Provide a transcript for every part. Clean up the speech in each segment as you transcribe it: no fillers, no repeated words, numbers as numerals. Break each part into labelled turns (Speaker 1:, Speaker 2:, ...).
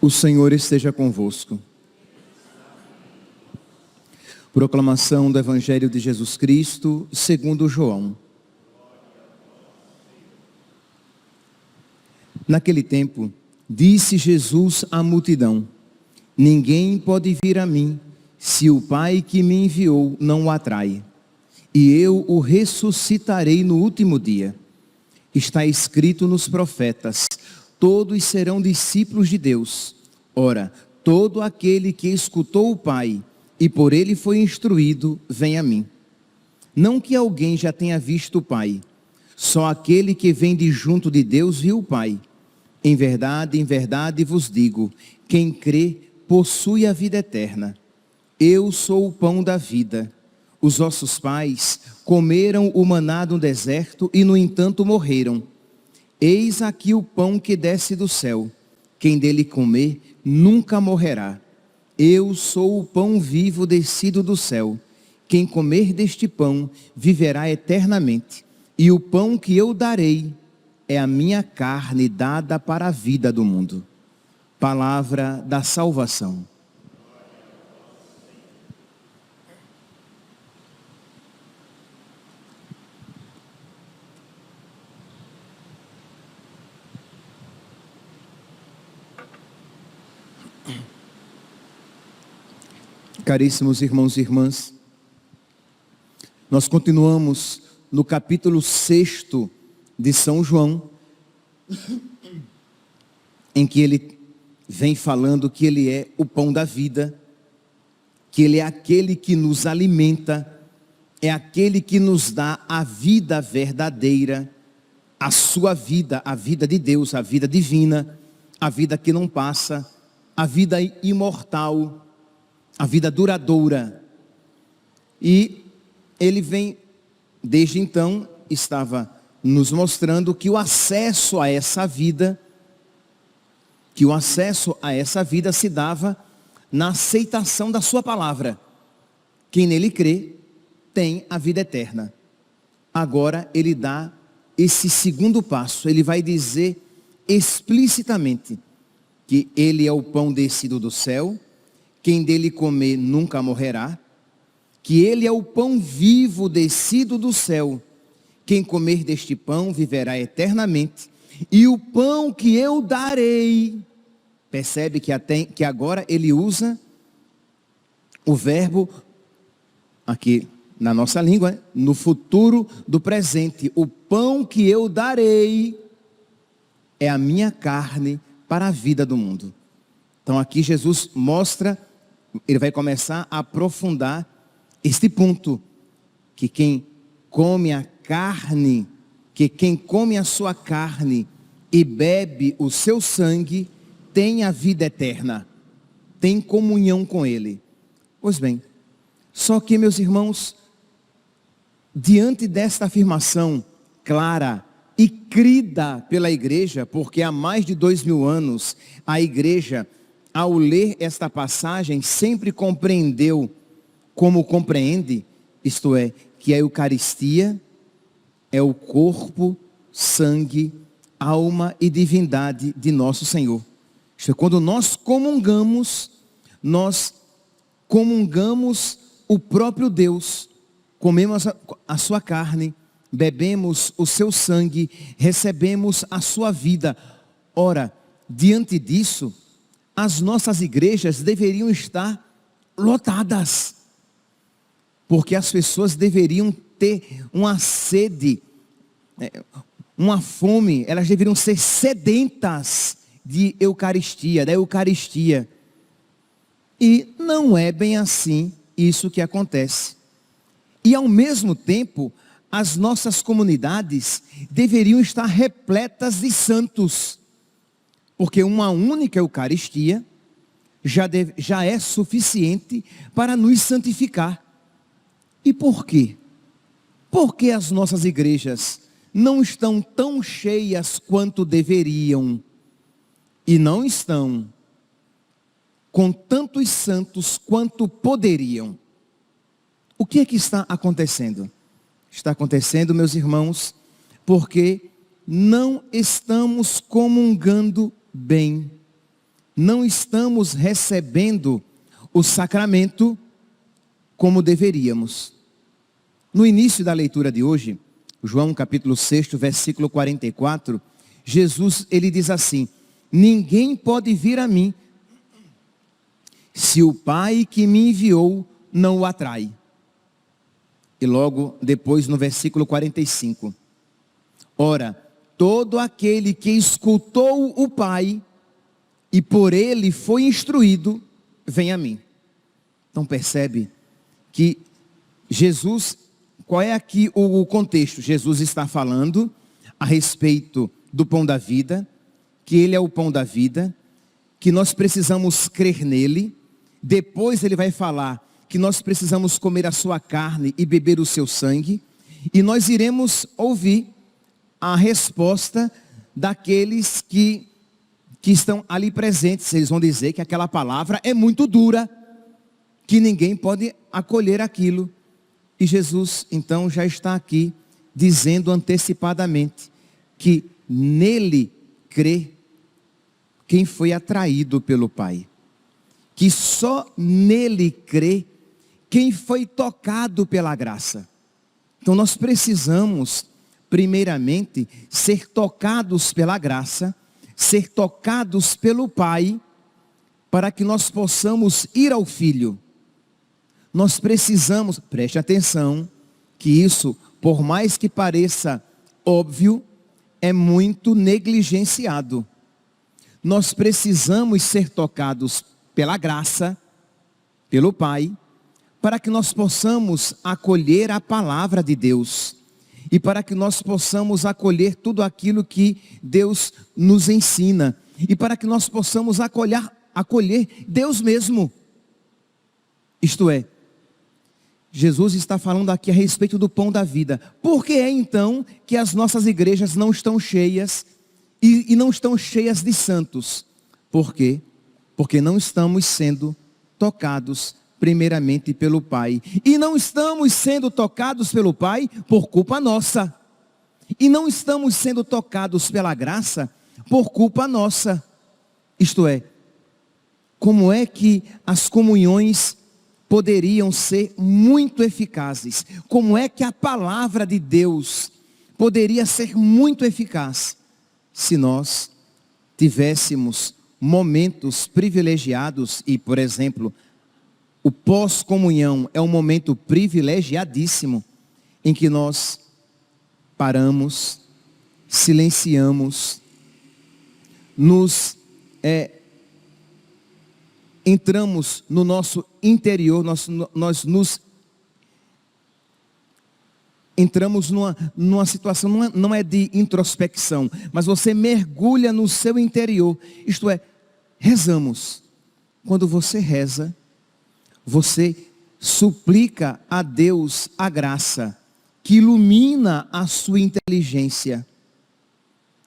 Speaker 1: O Senhor esteja convosco. Proclamação do Evangelho de Jesus Cristo, segundo João. Naquele tempo, disse Jesus à multidão: ninguém pode vir a mim, se o Pai que me enviou não o atrai. E eu o ressuscitarei no último dia. Está escrito nos profetas: todos serão discípulos de Deus. Ora, todo aquele que escutou o Pai e por ele foi instruído, vem a mim. Não que alguém já tenha visto o Pai, só aquele que vem de junto de Deus viu o Pai. Em verdade vos digo, quem crê possui a vida eterna. Eu sou o pão da vida. Os vossos pais comeram o maná no deserto e no entanto morreram. Eis aqui o pão que desce do céu. Quem dele comer nunca morrerá. Eu sou o pão vivo descido do céu. Quem comer deste pão viverá eternamente. E o pão que eu darei é a minha carne dada para a vida do mundo. Palavra da salvação. Caríssimos irmãos e irmãs, nós continuamos no capítulo 6 de São João, em que ele vem falando que ele é o pão da vida, que ele é aquele que nos alimenta, é aquele que nos dá a vida verdadeira, a sua vida, a vida de Deus, a vida divina, a vida que não passa, a vida imortal, a vida duradoura. E ele vem, desde então, estava nos mostrando que o acesso a essa vida, se dava na aceitação da sua palavra. Quem nele crê, tem a vida eterna. Agora ele dá esse segundo passo, ele vai dizer explicitamente que ele é o pão descido do céu, quem dele comer nunca morrerá, que ele é o pão vivo descido do céu, quem comer deste pão viverá eternamente, e o pão que eu darei, percebe que agora ele usa o verbo, aqui na nossa língua, no futuro do presente, o pão que eu darei é a minha carne para a vida do mundo. Então aqui Jesus mostra, ele vai começar a aprofundar este ponto, que quem come a carne, que quem come a sua carne e bebe o seu sangue, tem a vida eterna, tem comunhão com ele. Pois bem, só que, meus irmãos, diante desta afirmação clara e crida pela igreja, porque há mais de 2000 anos a igreja, ao ler esta passagem, sempre compreendeu como compreende, isto é, que a Eucaristia é o corpo, sangue, alma e divindade de nosso Senhor. Isto é, quando nós comungamos o próprio Deus, comemos a sua carne, bebemos o seu sangue, recebemos a sua vida. Ora, diante disso, as nossas igrejas deveriam estar lotadas, porque as pessoas deveriam ter uma sede, uma fome, elas deveriam ser sedentas de Eucaristia, da Eucaristia. E não é bem assim isso que acontece. E ao mesmo tempo, as nossas comunidades deveriam estar repletas de santos, porque uma única Eucaristia já é suficiente para nos santificar. E por quê? Porque as nossas igrejas não estão tão cheias quanto deveriam. e não estão com tantos santos quanto poderiam. O que é que está acontecendo? Está acontecendo, meus irmãos, porque não estamos comungando bem, não estamos recebendo o sacramento como deveríamos. No início da leitura de hoje, João capítulo 6, versículo 44, Jesus, ele diz assim: ninguém pode vir a mim se o Pai que me enviou não o atrai. E logo depois no versículo 45, ora, todo aquele que escutou o Pai e por ele foi instruído, vem a mim. Então percebe que Jesus, qual é aqui o contexto? Jesus está falando a respeito do pão da vida, que ele é o pão da vida, que nós precisamos crer nele. Depois ele vai falar que nós precisamos comer a sua carne e beber o seu sangue. E nós iremos ouvir a resposta daqueles que estão ali presentes. Eles vão dizer que aquela palavra é muito dura, que ninguém pode acolher aquilo. E Jesus então já está aqui dizendo antecipadamente que nele crê quem foi atraído pelo Pai, que só nele crê quem foi tocado pela graça. Então nós precisamos primeiramente ser tocados pela graça, ser tocados pelo Pai, para que nós possamos ir ao Filho. Nós precisamos, preste atenção, que isso, por mais que pareça óbvio, é muito negligenciado. Nós precisamos ser tocados pela graça, pelo Pai, para que nós possamos acolher a palavra de Deus. E para que nós possamos acolher tudo aquilo que Deus nos ensina. E para que nós possamos acolher Deus mesmo. Isto é, Jesus está falando aqui a respeito do pão da vida. Por que é então que as nossas igrejas não estão cheias e não estão cheias de santos? Por quê? Porque não estamos sendo tocados primeiramente pelo Pai. E não estamos sendo tocados pelo Pai por culpa nossa. E não estamos sendo tocados pela graça por culpa nossa. Isto é, como é que as comunhões poderiam ser muito eficazes? Como é que a palavra de Deus poderia ser muito eficaz se nós tivéssemos momentos privilegiados? E, por exemplo, o pós-comunhão é um momento privilegiadíssimo em que nós paramos, silenciamos, entramos no nosso interior, nós nos entramos numa situação, não é de introspecção, mas você mergulha no seu interior, isto é, rezamos. Quando você reza, você suplica a Deus a graça, que ilumina a sua inteligência,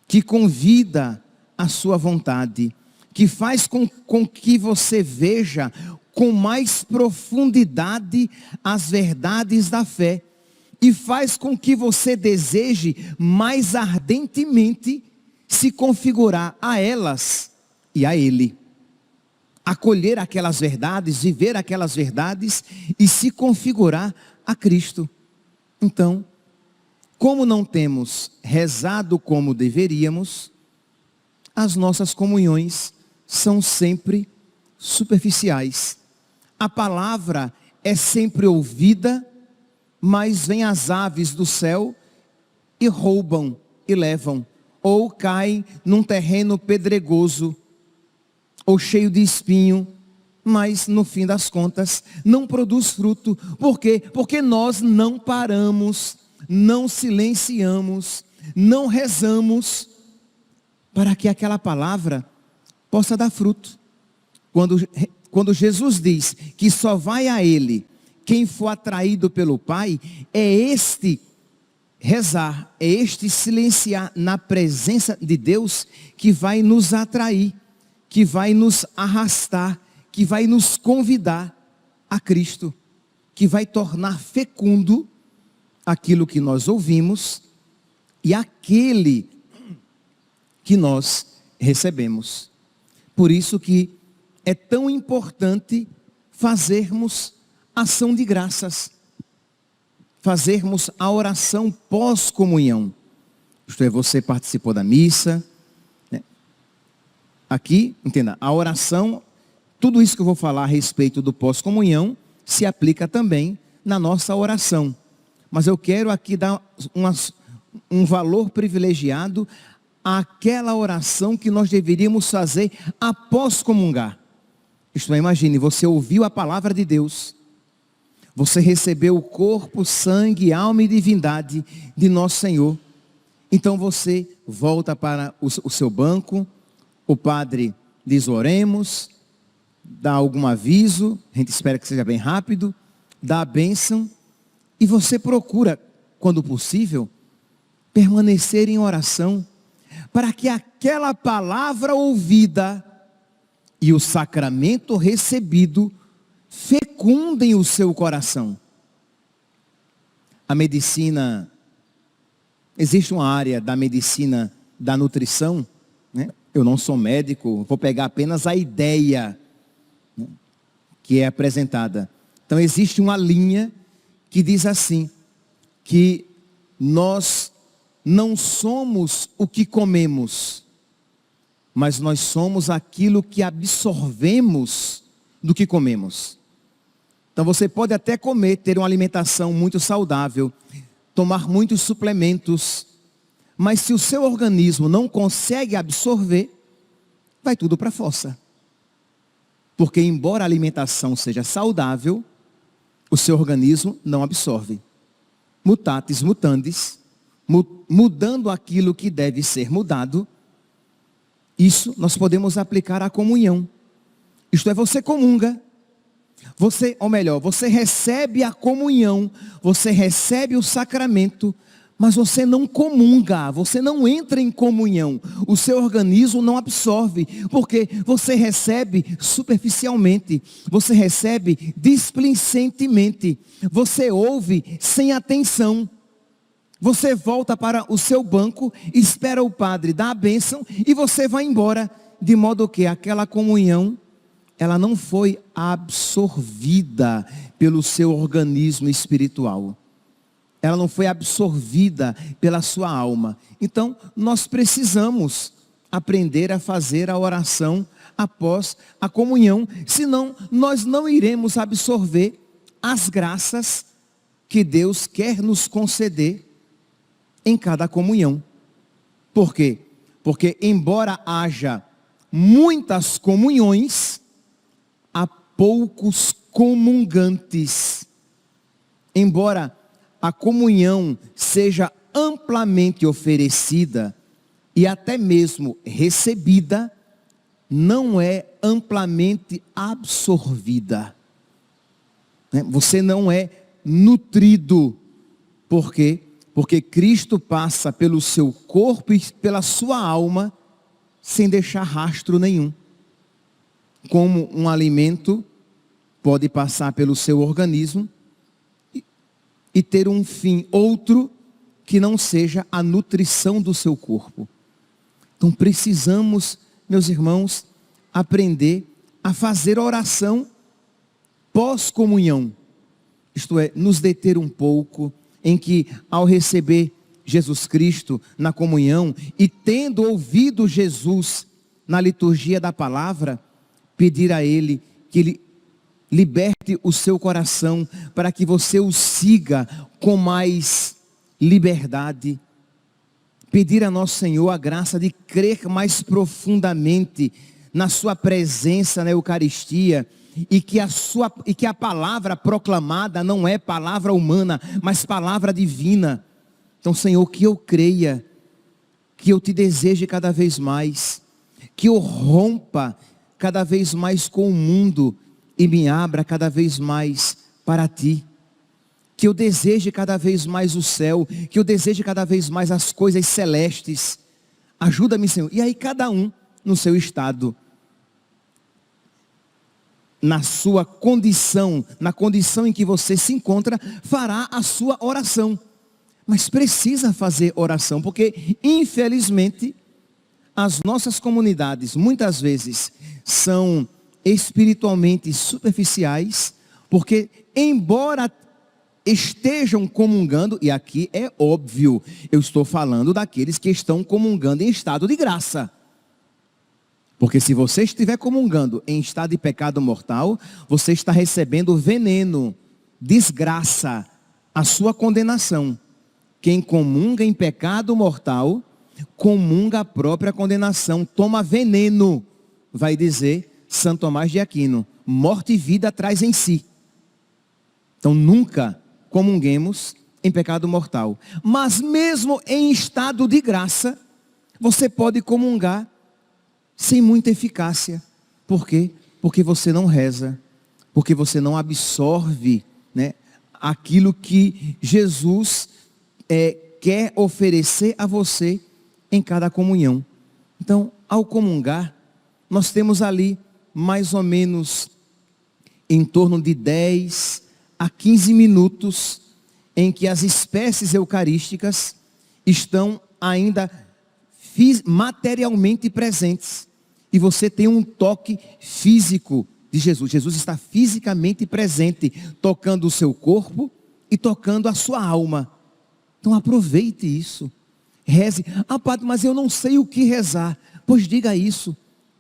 Speaker 1: que convida a sua vontade, que faz com que você veja com mais profundidade as verdades da fé, e faz com que você deseje mais ardentemente se configurar a elas e a Ele. Acolher aquelas verdades, viver aquelas verdades e se configurar a Cristo. Então, como não temos rezado como deveríamos, as nossas comunhões são sempre superficiais. A palavra é sempre ouvida, mas vêm as aves do céu e roubam e levam, ou caem num terreno pedregoso, ou cheio de espinho, mas no fim das contas não produz fruto. Por quê? Porque nós não paramos, não silenciamos, não rezamos para que aquela palavra possa dar fruto. Quando Jesus diz que só vai a Ele quem for atraído pelo Pai, é este rezar, é este silenciar na presença de Deus que vai nos atrair. que vai nos arrastar, que vai nos convidar a Cristo, que vai tornar fecundo aquilo que nós ouvimos e aquele que nós recebemos. Por isso que é tão importante fazermos ação de graças, fazermos a oração pós-comunhão. Isto é, você participou da missa, né? Aqui, entenda, a oração, tudo isso que eu vou falar a respeito do pós-comunhão, se aplica também na nossa oração. Mas eu quero aqui dar um valor privilegiado àquela oração que nós deveríamos fazer após comungar. Isto é, imagine, você ouviu a palavra de Deus, você recebeu o corpo, sangue, alma e divindade de nosso Senhor. Então você volta para o seu banco, o padre diz oremos, dá algum aviso, a gente espera que seja bem rápido, dá a bênção, e você procura, quando possível, permanecer em oração, para que aquela palavra ouvida e o sacramento recebido fecundem o seu coração. A medicina, existe uma área da medicina da nutrição, né? Eu não sou médico, vou pegar apenas a ideia, né, que é apresentada. Então existe uma linha que diz assim, que nós não somos o que comemos, mas nós somos aquilo que absorvemos do que comemos. Então você pode até comer, ter uma alimentação muito saudável, tomar muitos suplementos, mas se o seu organismo não consegue absorver, vai tudo para a fossa. Porque embora a alimentação seja saudável, o seu organismo não absorve. Mutatis mutandis, mudando aquilo que deve ser mudado, isso nós podemos aplicar à comunhão. Isto é, você comunga, você recebe a comunhão, você recebe o sacramento, mas você não comunga, você não entra em comunhão, o seu organismo não absorve, porque você recebe superficialmente, você recebe displicentemente, você ouve sem atenção, você volta para o seu banco, espera o padre dar a bênção e você vai embora, de modo que aquela comunhão, ela não foi absorvida pelo seu organismo espiritual. Ela não foi absorvida pela sua alma. Então, nós precisamos aprender a fazer a oração após a comunhão, senão nós não iremos absorver as graças que Deus quer nos conceder em cada comunhão. Por quê? Porque embora haja muitas comunhões, há poucos comungantes. Embora a comunhão seja amplamente oferecida e até mesmo recebida, não é amplamente absorvida. Você não é nutrido. Por quê? Porque Cristo passa pelo seu corpo e pela sua alma sem deixar rastro nenhum. Como um alimento pode passar pelo seu organismo e ter um fim outro que não seja a nutrição do seu corpo. Então precisamos, meus irmãos, aprender a fazer oração pós-comunhão. Isto é, nos deter um pouco em que ao receber Jesus Cristo na comunhão e tendo ouvido Jesus na liturgia da palavra, pedir a Ele que Ele liberte o seu coração para que você o siga com mais liberdade. Pedir a nosso Senhor a graça de crer mais profundamente na sua presença na Eucaristia e que a palavra proclamada não é palavra humana, mas palavra divina. Então, Senhor, que eu creia, que eu te deseje cada vez mais, que eu rompa cada vez mais com o mundo e me abra cada vez mais para ti. Que eu deseje cada vez mais o céu, que eu deseje cada vez mais as coisas celestes. Ajuda-me, Senhor. E aí cada um no seu estado na sua condição, na condição em que você se encontra, fará a sua oração. Mas precisa fazer oração, porque infelizmente as nossas comunidades muitas vezes são espiritualmente superficiais, porque embora estejam comungando, e aqui é óbvio, eu estou falando daqueles que estão comungando em estado de graça. Porque se você estiver comungando em estado de pecado mortal, você está recebendo veneno, desgraça, a sua condenação. Quem comunga em pecado mortal, comunga a própria condenação, toma veneno, vai dizer Santo Tomás de Aquino. Morte e vida traz em si. Então nunca comunguemos em pecado mortal. Mas mesmo em estado de graça, você pode comungar sem muita eficácia. Por quê? Porque você não reza, porque você não absorve, né, aquilo que Jesus quer oferecer a você em cada comunhão. Então, ao comungar, nós temos ali mais ou menos em torno de 10 a 15 minutos em que as espécies eucarísticas estão ainda materialmente presentes. E você tem um toque físico de Jesus. Jesus está fisicamente presente, tocando o seu corpo e tocando a sua alma. Então aproveite isso. Reze. Ah, padre, mas eu não sei o que rezar. Pois diga isso.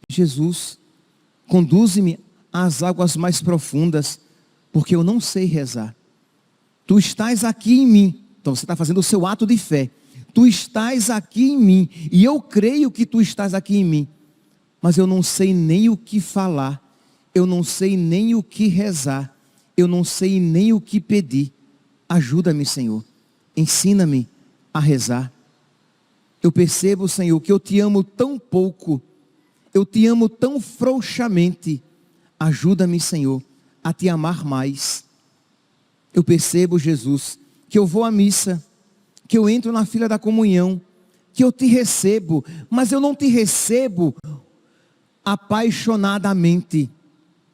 Speaker 1: Jesus, conduze-me às águas mais profundas, porque eu não sei rezar. Tu estás aqui em mim. Então você está fazendo o seu ato de fé. Tu estás aqui em mim, e eu creio que tu estás aqui em mim. Mas eu não sei nem o que falar. Eu não sei nem o que rezar. Eu não sei nem o que pedir. Ajuda-me, Senhor. Ensina-me a rezar. Eu percebo, Senhor, que eu te amo tão pouco. Eu te amo tão frouxamente. Ajuda-me, Senhor, a te amar mais. Eu percebo, Jesus, que eu vou à missa, que eu entro na fila da comunhão, que eu te recebo, mas eu não te recebo apaixonadamente.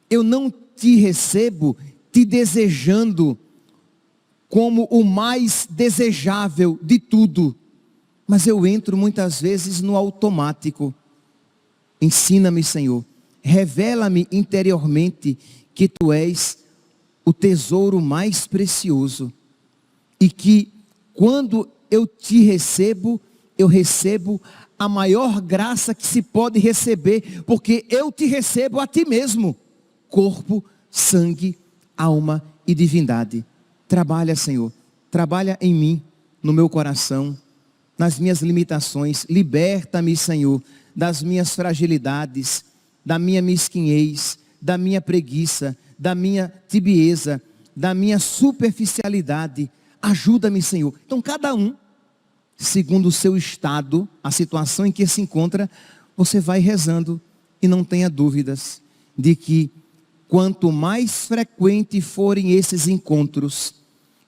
Speaker 1: Eu não te recebo te desejando como o mais desejável de tudo, mas eu entro muitas vezes no automático. Ensina-me, Senhor, revela-me interiormente que tu és o tesouro mais precioso, e que quando eu te recebo, eu recebo a maior graça que se pode receber, porque eu te recebo a ti mesmo, corpo, sangue, alma e divindade. Trabalha, Senhor, trabalha em mim, no meu coração, nas minhas limitações. Liberta-me, Senhor, das minhas fragilidades, da minha mesquinhez, da minha preguiça, da minha tibieza, da minha superficialidade. Ajuda-me, Senhor. Então cada um, segundo o seu estado, a situação em que se encontra, você vai rezando, e não tenha dúvidas de que quanto mais frequente forem esses encontros,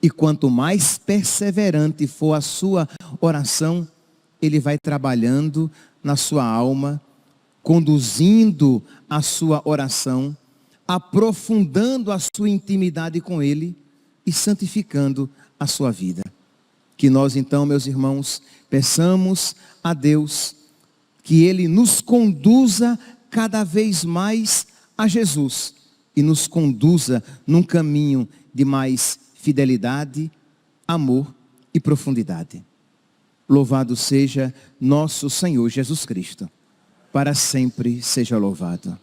Speaker 1: e quanto mais perseverante for a sua oração, Ele vai trabalhando na sua alma, conduzindo a sua oração, aprofundando a sua intimidade com Ele e santificando a sua vida. Que nós então, meus irmãos, peçamos a Deus que Ele nos conduza cada vez mais a Jesus e nos conduza num caminho de mais fidelidade, amor e profundidade. Louvado seja nosso Senhor Jesus Cristo. Para sempre seja louvado.